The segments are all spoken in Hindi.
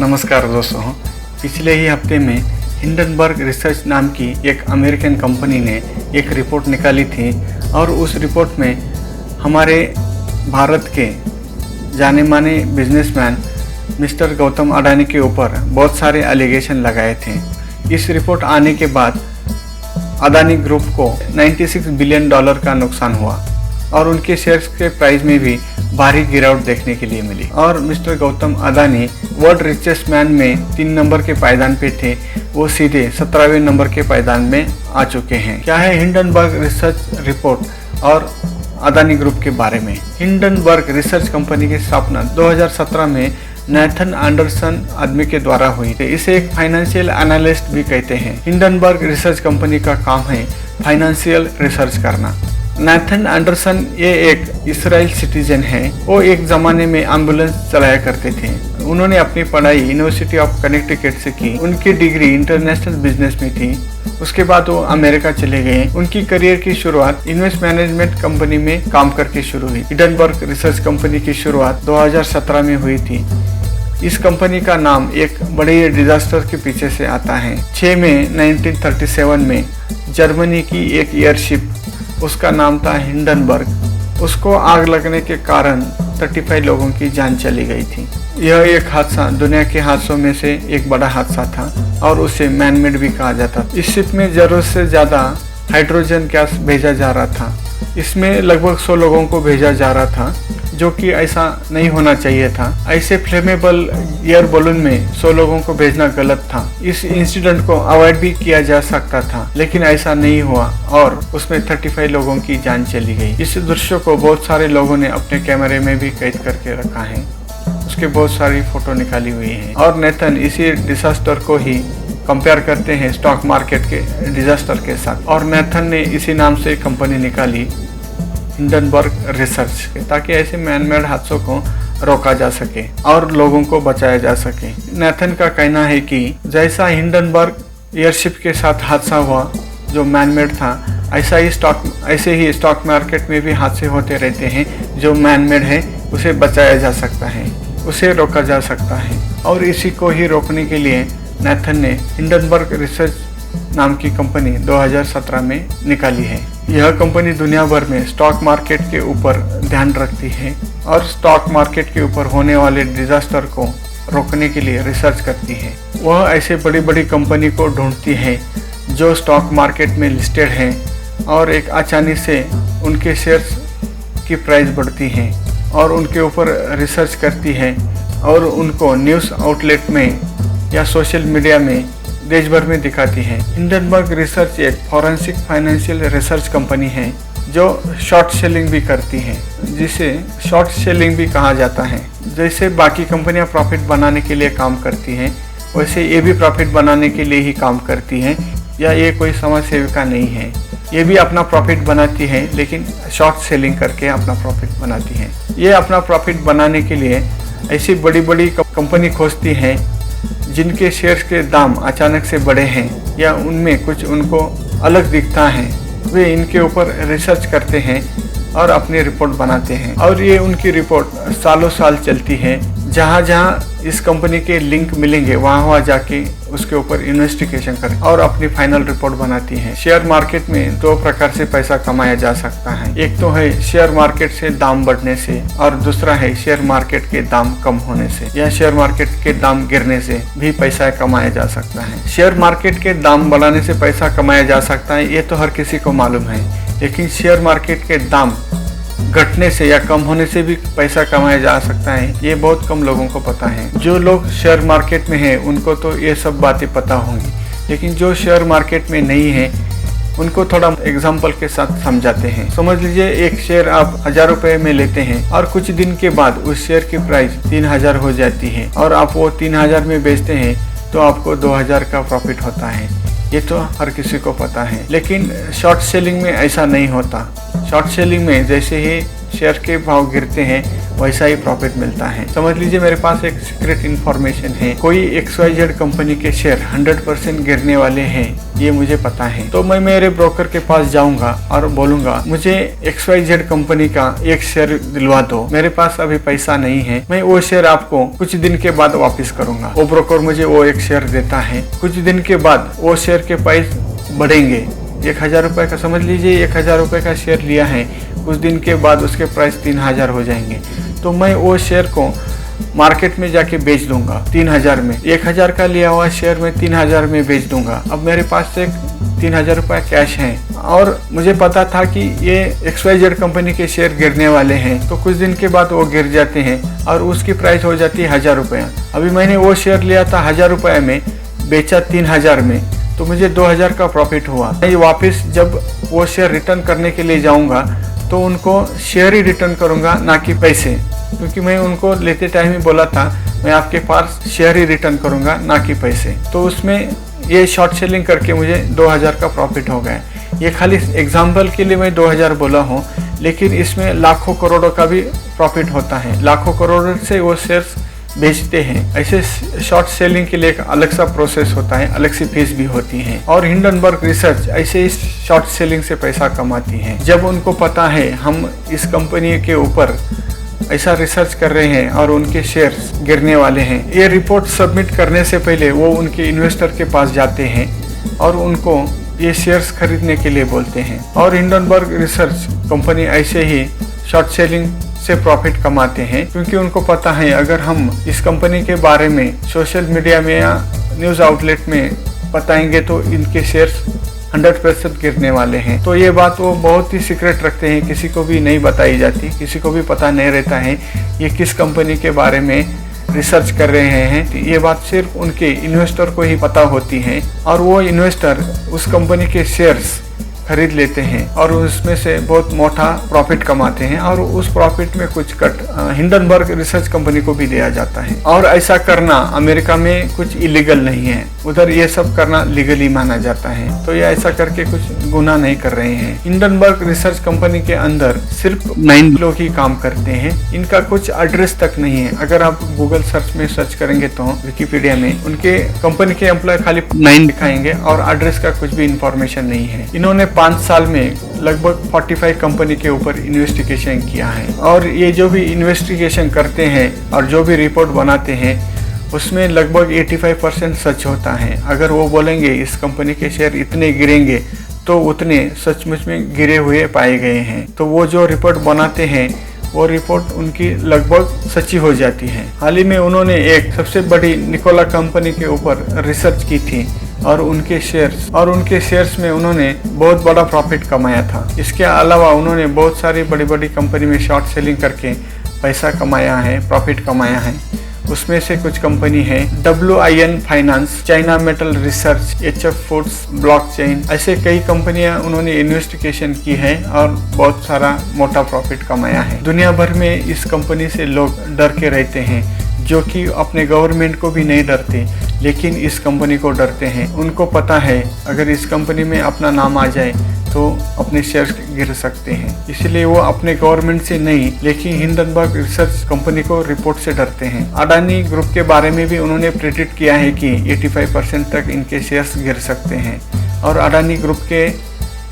नमस्कार दोस्तों, पिछले ही हफ्ते में हिंडनबर्ग रिसर्च नाम की एक अमेरिकन कंपनी ने एक रिपोर्ट निकाली थी और उस रिपोर्ट में हमारे भारत के जाने माने बिजनेसमैन मिस्टर गौतम अडानी के ऊपर बहुत सारे एलिगेशन लगाए थे। इस रिपोर्ट आने के बाद अडानी ग्रुप को $96 बिलियन का नुकसान हुआ और उनके शेयर्स के प्राइस में भी भारी गिरावट देखने के लिए मिली और mister Gautam Adani world richest man में 3 नंबर के पायदान पे थे, वो सीधे 17वें नंबर के पायदान में आ चुके हैं। क्या है हिंडनबर्ग रिसर्च रिपोर्ट और अडानी ग्रुप के बारे में। हिंडनबर्ग रिसर्च कंपनी की स्थापना 2017 में नैथन एंडरसन आदमी के द्वारा हुई थी। इसे एक फाइनेंशियल एनालिस्ट भी कहते हैं। हिंडनबर्ग रिसर्च कंपनी का काम है फाइनेंशियल रिसर्च करना। नैथन एंडरसन ये एक इजराइल सिटीजन है। वो एक ज़माने में एम्बुलेंस चलाया करते थे। उन्होंने अपनी पढ़ाई यूनिवर्सिटी ऑफ कनेक्टिकट से की। उनकी डिग्री इंटरनेशनल बिजनेस में थी। उसके बाद वो अमेरिका चले गए। उनकी करियर की शुरुआत इन्वेस्ट मैनेजमेंट कंपनी में काम करके शुरू हुई। हिंडनबर्ग रिसर्च कंपनी की शुरुआत 2017 में हुई थी। इस कंपनी का नाम एक बड़े डिजास्टर के पीछे से आता है। 6 मई 1937 में जर्मनी की एक एयरशिप, उसका नाम था हिंडनबर्ग, उसको आग लगने के कारण 35 लोगों की जान चली गई थी। यह एक हादसा दुनिया के हादसों में से एक बड़ा हादसा था और उसे मैनमेड भी कहा जाता था। इस शिप में जरूरत से ज़्यादा हाइड्रोजन गैस भेजा जा रहा था। इसमें लगभग 100 लोगों को भेजा जा रहा था, जो कि ऐसा नहीं होना चाहिए था। ऐसे फ्लेमेबल एयर बलून में 100 लोगों को भेजना गलत था। इस इंसिडेंट को अवॉइड भी किया जा सकता था, लेकिन ऐसा नहीं हुआ और उसमें 35 लोगों की जान चली गई। इस दृश्य को बहुत सारे लोगों ने अपने कैमरे में भी कैद करके रखा है। उसके बहुत सारी फोटो निकाली हुई है और नेथन इसी डिजास्टर को ही कंपेयर करते हैं स्टॉक मार्केट के डिजास्टर के साथ। और नेथन ने इसी नाम से कंपनी निकाली हिंडनबर्ग रिसर्च, ताकि ऐसे मैनमेड हादसों को रोका जा सके और लोगों को बचाया जा सके। नेथन का कहना है कि जैसा हिंडनबर्ग एयरशिप के साथ हादसा हुआ जो मैनमेड था, ऐसे ही स्टॉक मार्केट में भी हादसे होते रहते हैं जो मैनमेड है, उसे बचाया जा सकता है, उसे रोका जा सकता है। और इसी को ही रोकने के लिए नेथन ने हिंडनबर्ग रिसर्च नाम की कंपनी 2017 में निकाली है। यह कंपनी दुनिया भर में स्टॉक मार्केट के ऊपर ध्यान रखती है और स्टॉक मार्केट के ऊपर होने वाले डिजास्टर को रोकने के लिए रिसर्च करती है। वह ऐसे बड़ी बड़ी कंपनी को ढूंढती है जो स्टॉक मार्केट में लिस्टेड हैं और एक अचानक से उनके शेयर्स की प्राइस बढ़ती है और उनके ऊपर रिसर्च करती है और उनको न्यूज़ आउटलेट में या सोशल मीडिया में देश भर में दिखाती है। हिंडनबर्ग रिसर्च एक फॉरेंसिक फाइनेंशियल रिसर्च कंपनी है जो शॉर्ट सेलिंग भी करती है, जिसे शॉर्ट सेलिंग भी कहा जाता है। जैसे बाकी कंपनियां प्रॉफिट बनाने के लिए काम करती हैं, वैसे ये भी प्रॉफिट बनाने के लिए ही काम करती हैं, या ये कोई समाज सेविका नहीं है। ये भी अपना प्रॉफिट बनाती है, लेकिन शॉर्ट सेलिंग करके अपना प्रॉफिट बनाती है। ये अपना प्रॉफिट बनाने के लिए ऐसी बड़ी बड़ी कंपनी खोजती है जिनके शेयर्स के दाम अचानक से बढ़े हैं या उनमें कुछ उनको अलग दिखता है। वे इनके ऊपर रिसर्च करते हैं और अपनी रिपोर्ट बनाते हैं और ये उनकी रिपोर्ट सालों साल चलती है। जहाँ जहाँ इस कंपनी के लिंक मिलेंगे वहाँ जाके उसके ऊपर इन्वेस्टिगेशन करें और अपनी फाइनल रिपोर्ट बनाती है। शेयर मार्केट में 2 प्रकार से पैसा कमाया जा सकता है। एक तो है शेयर मार्केट से दाम बढ़ने से और दूसरा है शेयर मार्केट के दाम कम होने से या शेयर मार्केट के दाम गिरने से भी पैसा कमाया जा सकता है। शेयर मार्केट के दाम बढ़ाने से पैसा कमाया जा सकता है, ये तो हर किसी को मालूम है, लेकिन शेयर मार्केट के दाम घटने से या कम होने से भी पैसा कमाया जा सकता है, ये बहुत कम लोगों को पता है। जो लोग शेयर मार्केट में हैं उनको तो ये सब बातें पता होंगी, लेकिन जो शेयर मार्केट में नहीं है उनको थोड़ा एग्जांपल के साथ समझाते हैं। समझ लीजिए एक शेयर आप 1000 रुपए में लेते हैं और कुछ दिन के बाद उस शेयर की प्राइस 3000 हो जाती है और आप वो 3000 में बेचते हैं तो आपको 2000 का प्रॉफिट होता है। ये तो हर किसी को पता है, लेकिन शॉर्ट सेलिंग में ऐसा नहीं होता। शॉर्ट सेलिंग में जैसे ही शेयर के भाव गिरते हैं वैसा ही प्रॉफिट मिलता है। समझ लीजिए मेरे पास एक सीक्रेट इन्फॉर्मेशन है, कोई XYZ कंपनी के शेयर 100% गिरने वाले हैं, ये मुझे पता है। तो मैं मेरे ब्रोकर के पास जाऊंगा और बोलूंगा मुझे XYZ कंपनी का एक शेयर दिलवा दो, मेरे पास अभी पैसा नहीं है, मैं वो शेयर आपको कुछ दिन के बाद वापस करूंगा। वो ब्रोकर मुझे वो एक शेयर देता है, कुछ दिन के बाद वो शेयर के प्राइस बढ़ेंगे। 1000 रुपये का, समझ लीजिए 1000 रुपये का शेयर लिया है, कुछ दिन के बाद उसके प्राइस 3000 हो जाएंगे। तो मैं वो शेयर को मार्केट में जाके बेच दूंगा 3000 में। 1000 का लिया हुआ शेयर में 3000 में बेच दूंगा। अब मेरे पास एक 3000 रुपये कैश है और मुझे पता था कि ये XYZ कंपनी के शेयर गिरने वाले हैं, तो कुछ दिन के बाद वो गिर जाते हैं और उसकी प्राइस हो जाती है 1000 रुपये। अभी मैंने वो शेयर लिया था 1000 रुपये में, बेचा 3000 में, तो मुझे 2000 का प्रॉफिट हुआ। मैं वापस जब वो शेयर रिटर्न करने के लिए जाऊंगा तो उनको शेयर ही रिटर्न करूंगा, ना कि पैसे, क्योंकि मैं उनको लेते टाइम ही बोला था मैं आपके पास शेयर ही रिटर्न करूंगा, ना कि पैसे। तो उसमें ये शॉर्ट सेलिंग करके मुझे 2000 का प्रॉफिट हो गया। ये खाली एग्जाम्पल के लिए मैं 2000 बोला हूँ, लेकिन इसमें लाखों करोड़ों का भी प्रॉफिट होता है। लाखों करोड़ों से वो शेयर्स बेचते हैं। ऐसे शॉर्ट सेलिंग के लिए एक अलग सा प्रोसेस होता है, अलग सी फीस भी होती है। और हिंडनबर्ग रिसर्च ऐसे ही शॉर्ट सेलिंग से पैसा कमाती है। जब उनको पता है हम इस कंपनी के ऊपर ऐसा रिसर्च कर रहे हैं और उनके शेयर्स गिरने वाले हैं, ये रिपोर्ट सबमिट करने से पहले वो उनके इन्वेस्टर के पास जाते हैं और उनको ये शेयर्स खरीदने के लिए बोलते हैं। और हिंडनबर्ग रिसर्च कंपनी ऐसे ही शॉर्ट सेलिंग से प्रॉफिट कमाते हैं, क्योंकि उनको पता है अगर हम इस कंपनी के बारे में सोशल मीडिया में या न्यूज़ आउटलेट में बताएंगे तो इनके शेयर्स 100% गिरने वाले हैं। तो ये बात वो बहुत ही सीक्रेट रखते हैं, किसी को भी नहीं बताई जाती, किसी को भी पता नहीं रहता है ये किस कंपनी के बारे में रिसर्च कर रहे हैं। ये बात सिर्फ उनके इन्वेस्टर को ही पता होती है और वो इन्वेस्टर उस कंपनी के शेयर्स खरीद लेते हैं और उसमें से बहुत मोटा प्रॉफिट कमाते हैं और उस प्रॉफिट में कुछ कट हिंडनबर्ग रिसर्च कंपनी को भी दिया जाता है। और ऐसा करना अमेरिका में कुछ इलीगल नहीं है, उधर ये सब करना लीगली माना जाता है। तो ये ऐसा करके कुछ गुनाह नहीं कर रहे हैं। हिंडनबर्ग रिसर्च कंपनी के अंदर सिर्फ 9 लोग ही काम करते हैं, इनका कुछ एड्रेस तक नहीं है। अगर आप गूगल सर्च में सर्च करेंगे तो विकिपीडिया में उनके कंपनी के एम्प्लॉय खाली 9 दिखाएंगे और एड्रेस का कुछ भी इंफॉर्मेशन नहीं है। इन्होंने 5 साल में लगभग 45 कंपनी के ऊपर इन्वेस्टिगेशन किया है और ये जो भी इन्वेस्टिगेशन करते हैं और जो भी रिपोर्ट बनाते हैं उसमें लगभग 85% सच होता है। अगर वो बोलेंगे इस कंपनी के शेयर इतने गिरेंगे तो उतने सचमुच में गिरे हुए पाए गए हैं। तो वो जो रिपोर्ट बनाते हैं वो रिपोर्ट उनकी लगभग सच्ची हो जाती है। हाल ही में उन्होंने एक सबसे बड़ी निकोला कंपनी के ऊपर रिसर्च की थी और उनके शेयर्स में उन्होंने बहुत बड़ा प्रॉफिट कमाया था। इसके अलावा उन्होंने बहुत सारी बड़ी बड़ी कंपनी में शॉर्ट सेलिंग करके पैसा कमाया है, प्रॉफिट कमाया है। उसमें से कुछ कंपनी है WIN finance, China metal research, HF foods, blockchain, ऐसे कई कंपनियां उन्होंने इन्वेस्टिगेशन की है और बहुत सारा मोटा प्रॉफिट कमाया है। दुनिया भर में इस कंपनी से लोग डर के रहते हैं, जो कि अपने गवर्नमेंट को भी नहीं डरते, लेकिन इस कंपनी को डरते हैं। उनको पता है अगर इस कंपनी में अपना नाम आ जाए तो अपने शेयर्स गिर सकते हैं, इसलिए वो अपने गवर्नमेंट से नहीं लेकिन हिंडनबर्ग रिसर्च कंपनी को रिपोर्ट से डरते हैं। अडानी ग्रुप के बारे में भी उन्होंने प्रेडिक्ट किया है कि 85% तक इनके शेयर्स गिर सकते हैं और अडानी ग्रुप के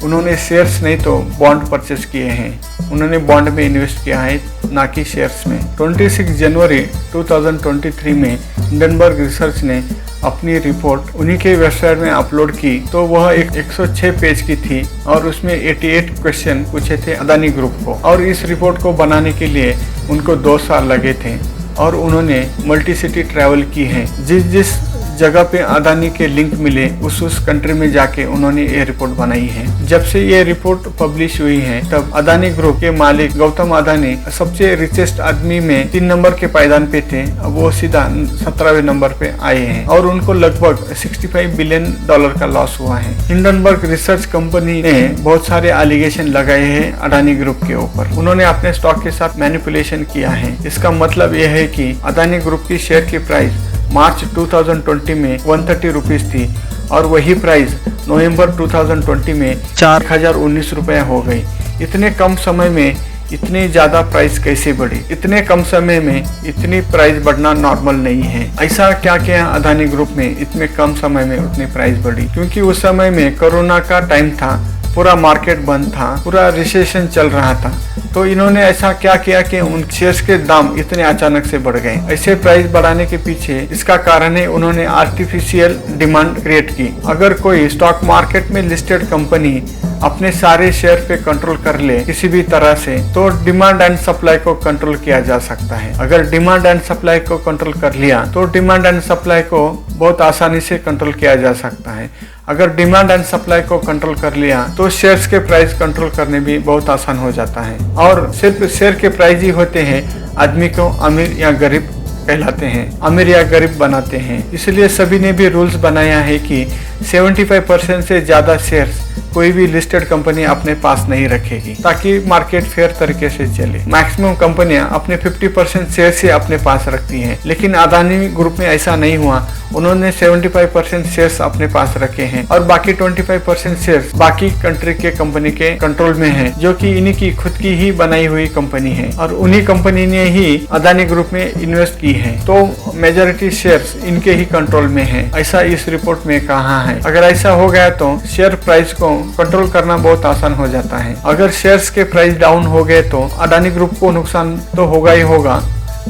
उन्होंने शेयर्स नहीं तो बॉन्ड परचेस किए हैं। उन्होंने बॉन्ड में इन्वेस्ट किया है, ना कि शेयर्स में। 26 जनवरी 2023 में हिंडनबर्ग रिसर्च ने अपनी रिपोर्ट उन्हीं के वेबसाइट में अपलोड की, तो वह एक 106 पेज की थी और उसमें 88 क्वेश्चन पूछे थे अडानी ग्रुप को। और इस रिपोर्ट को बनाने के लिए उनको 2 साल लगे थे और उन्होंने मल्टी सिटी ट्रैवल की है। जिस जगह पे अडानी के लिंक मिले उस कंट्री में जाके उन्होंने ये रिपोर्ट बनाई है। जब से ये रिपोर्ट पब्लिश हुई है तब अडानी ग्रुप के मालिक गौतम अडानी सबसे रिचेस्ट आदमी में 3 नंबर के पायदान पे थे, अब वो सीधा 17वें नंबर पे आए हैं और उनको लगभग $65 बिलियन का लॉस हुआ है। हिंडनबर्ग रिसर्च कंपनी ने बहुत सारे एलिगेशन लगाए हैं अडानी ग्रुप के ऊपर। उन्होंने अपने स्टॉक के साथ मैनिपुलेशन किया है। इसका मतलब यह है कि अडानी ग्रुप की शेयर की प्राइस मार्च 2020 में 130 रुपीज थी और वही प्राइस नवंबर 2020 में 4019 रुपये हो गई। इतने कम समय में इतनी ज्यादा प्राइस कैसे बढ़ी। इतने कम समय में इतनी प्राइस बढ़ना नॉर्मल नहीं है। ऐसा क्या किया अदानी ग्रुप में इतने कम समय में उतनी प्राइस बढ़ी? क्योंकि उस समय में कोरोना का टाइम था, पूरा मार्केट बंद था, पूरा रिसेशन चल रहा था। तो इन्होंने ऐसा क्या किया कि उन शेयर्स के दाम इतने अचानक से बढ़ गए। ऐसे प्राइस बढ़ाने के पीछे इसका कारण है उन्होंने आर्टिफिशियल डिमांड क्रिएट की। अगर कोई स्टॉक मार्केट में लिस्टेड कंपनी अपने सारे शेयर पे कंट्रोल कर ले किसी भी तरह से, तो डिमांड एंड सप्लाई को कंट्रोल किया जा सकता है। अगर डिमांड एंड सप्लाई को कंट्रोल कर लिया तो डिमांड एंड सप्लाई को बहुत आसानी से कंट्रोल किया जा सकता है। अगर डिमांड एंड सप्लाई को कंट्रोल कर लिया तो शेयर्स के प्राइस कंट्रोल करने भी बहुत आसान हो जाता है। और सिर्फ शेयर के प्राइस ही होते हैं आदमी को अमीर या गरीब कहलाते हैं, अमीर या गरीब बनाते हैं। इसलिए सभी ने भी रूल्स बनाया है कि 75% से ज्यादा शेयर्स कोई भी लिस्टेड कंपनी अपने पास नहीं रखेगी, ताकि मार्केट फेयर तरीके से चले। मैक्सिमम कंपनियां अपने 50% शेयर से अपने पास रखती हैं, लेकिन अदानी ग्रुप में ऐसा नहीं हुआ। उन्होंने 75% शेयर्स अपने पास रखे हैं और बाकी 25% शेयर्स बाकी कंट्री के कंपनी के कंट्रोल में है, जो कि इन्हीं की खुद की ही बनाई हुई कंपनी है और उन्हीं कंपनी ने ही अदानी ग्रुप में इन्वेस्ट की है। तो मेजॉरिटी शेयर्स इनके ही कंट्रोल में है, ऐसा इस रिपोर्ट में कहा है। अगर ऐसा हो गया तो शेयर प्राइस को कंट्रोल करना बहुत आसान हो जाता है। अगर शेयर्स के प्राइस डाउन हो गए तो अदानी ग्रुप को नुकसान तो होगा ही होगा,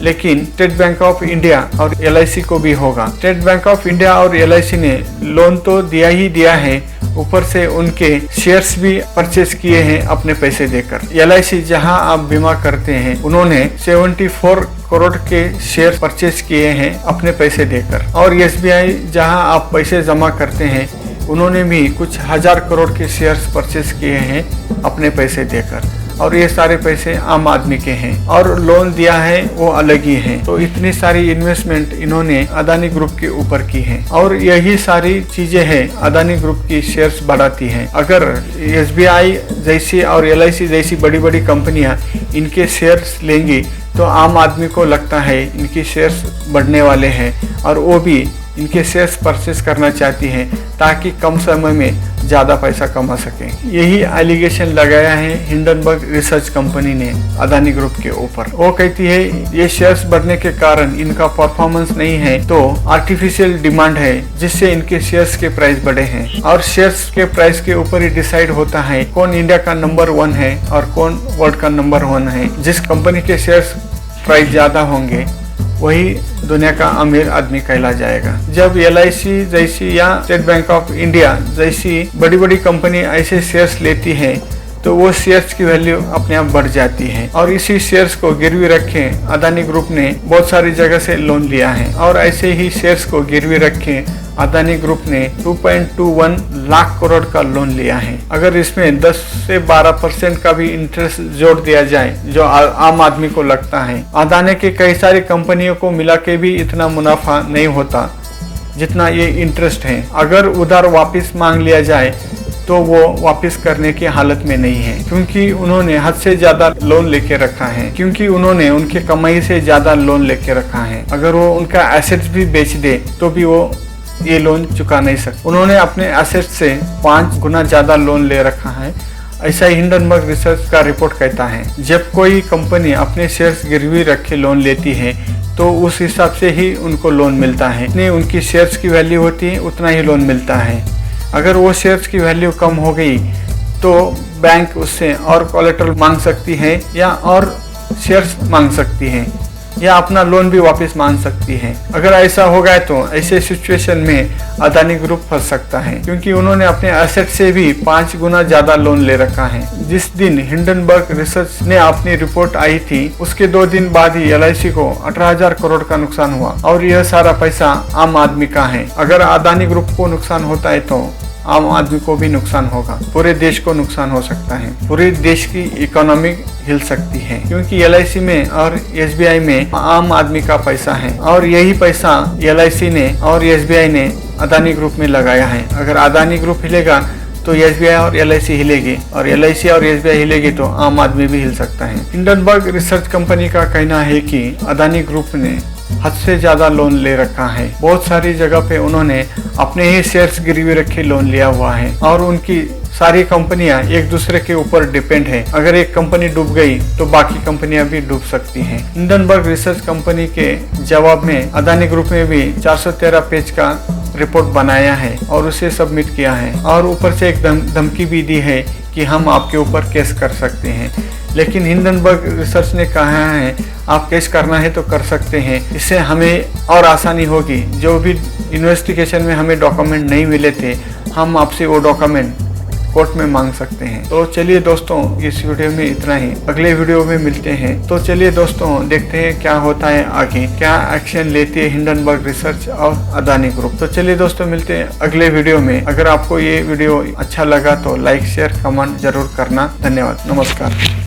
लेकिन स्टेट बैंक ऑफ इंडिया और LIC को भी होगा। स्टेट बैंक ऑफ इंडिया और LIC ने लोन तो दिया ही दिया है, ऊपर से उनके शेयर्स भी परचेज किए हैं अपने पैसे देकर। LIC जहां आप बीमा करते हैं, उन्होंने 74 करोड़ के शेयर परचेज किए हैं अपने पैसे देकर। और SBI जहां आप पैसे जमा करते हैं, उन्होंने भी कुछ 1000 करोड़ के शेयर्स परचेज किए हैं अपने पैसे देकर। और ये सारे पैसे आम आदमी के हैं और लोन दिया है वो अलग ही है। तो इतनी सारी इन्वेस्टमेंट इन्होंने अदानी ग्रुप के ऊपर की है और यही सारी चीजें हैं अदानी ग्रुप की शेयर्स बढ़ाती हैं। अगर SBI जैसी और LIC जैसी बड़ी बड़ी कंपनियां इनके शेयर्स लेंगी तो आम आदमी को लगता है इनकी शेयर्स बढ़ने वाले हैं और वो भी इनके शेयर्स परचेस करना चाहती हैं, ताकि कम समय में ज़्यादा पैसा कमा सकें। यही एलिगेशन लगाया है हिंडनबर्ग रिसर्च कंपनी ने अदानी ग्रुप के ऊपर। वो कहती है ये शेयर्स बढ़ने के कारण इनका परफॉर्मेंस नहीं है, तो आर्टिफिशियल डिमांड है जिससे इनके शेयर्स के प्राइस बढ़े हैं। और शेयर्स के प्राइस के ऊपर ही डिसाइड होता है कौन इंडिया का नंबर 1 है और कौन वर्ल्ड का नंबर 1 है। जिस कंपनी के शेयर्स प्राइस ज़्यादा होंगे वही दुनिया का अमीर आदमी कहला जाएगा। जब LIC जैसी या स्टेट बैंक ऑफ इंडिया जैसी बड़ी बड़ी कंपनी ऐसे शेयर्स लेती है तो वो शेयर्स की वैल्यू अपने आप बढ़ जाती है। और इसी शेयर्स को गिरवी रखे अदानी ग्रुप ने बहुत सारी जगह से लोन लिया है और ऐसे ही शेयर्स को गिरवी रखे अदानी ग्रुप ने 2.21 लाख करोड़ का लोन लिया है। अगर इसमें 10 से 12% का भी इंटरेस्ट जोड़ दिया जाए जो आम आदमी को लगता है, अदानी के कई सारी कंपनियों को मिला के भी इतना मुनाफा नहीं होता जितना ये इंटरेस्ट है। अगर उधार वापस मांग लिया जाए तो वो वापस करने की हालत में नहीं है, क्योंकि उन्होंने हद से ज्यादा लोन लेके रखा है, क्योंकि उन्होंने उनके कमाई से ज्यादा लोन लेके रखा है। अगर वो उनका एसेट्स भी बेच दे तो भी वो ये लोन चुका नहीं सकते। उन्होंने अपने एसेट से 5 गुना ज्यादा लोन ले रखा है, ऐसा ही हिंडनबर्ग रिसर्च का रिपोर्ट कहता है। जब कोई कंपनी अपने शेयर्स गिरवी रखे लोन लेती है तो उस हिसाब से ही उनको लोन मिलता है। जितनी उनकी शेयर्स की वैल्यू होती है उतना ही लोन मिलता है। अगर वो शेयर्स की वैल्यू कम हो गई तो बैंक उससे और कोलेटरल मांग सकती है या और शेयर्स मांग सकती है या अपना लोन भी वापस मांग सकती है। अगर ऐसा हो गया तो ऐसे सिचुएशन में अदानी ग्रुप फंस सकता है, क्योंकि उन्होंने अपने एसेट से भी 5 गुना ज्यादा लोन ले रखा है। जिस दिन हिंडनबर्ग रिसर्च ने अपनी रिपोर्ट आई थी उसके 2 दिन बाद ही LIC को 18,000 करोड़ का नुकसान हुआ और यह सारा पैसा आम आदमी का है। अगर अदानी ग्रुप को नुकसान होता है तो आम आदमी को भी नुकसान होगा, पूरे देश को नुकसान हो सकता है, पूरे देश की इकोनॉमी हिल सकती है, क्योंकि LIC में और SBI में आम आदमी का पैसा है और यही पैसा LIC ने और SBI ने अदानी ग्रुप में लगाया है। अगर अदानी ग्रुप हिलेगा तो SBI और LIC हिलेगी और LIC और SBI हिलेगी तो आम आदमी भी हिल सकता है। हिंडनबर्ग रिसर्च कंपनी का कहना है कि अदानी ग्रुप ने हद से ज्यादा लोन ले रखा है। बहुत सारी जगह पे उन्होंने अपने ही शेयर्स गिरवी रखे लोन लिया हुआ है और उनकी सारी कंपनियां एक दूसरे के ऊपर डिपेंड है। अगर एक कंपनी डूब गई तो बाकी कंपनियां भी डूब सकती हैं। हिंडनबर्ग रिसर्च कंपनी के जवाब में अदानी ग्रुप में भी 413 पेज का रिपोर्ट बनाया है और उसे सबमिट किया है और ऊपर से एक धमकी भी दी है कि हम आपके ऊपर केस कर सकते हैं। लेकिन हिंडनबर्ग रिसर्च ने कहा है आप केस करना है तो कर सकते हैं, इससे हमें और आसानी होगी। जो भी इन्वेस्टिगेशन में हमें डॉक्यूमेंट नहीं मिले थे, हम आपसे वो डॉक्यूमेंट कोर्ट में मांग सकते हैं। तो चलिए दोस्तों, इस वीडियो में इतना ही, अगले वीडियो में मिलते हैं। तो चलिए दोस्तों, देखते हैं क्या होता है आगे, क्या एक्शन लेती है हिंडनबर्ग रिसर्च और अदानी ग्रुप। तो चलिए दोस्तों, मिलते हैं अगले वीडियो में। अगर आपको ये वीडियो अच्छा लगा तो लाइक शेयर कमेंट जरूर करना। धन्यवाद, नमस्कार।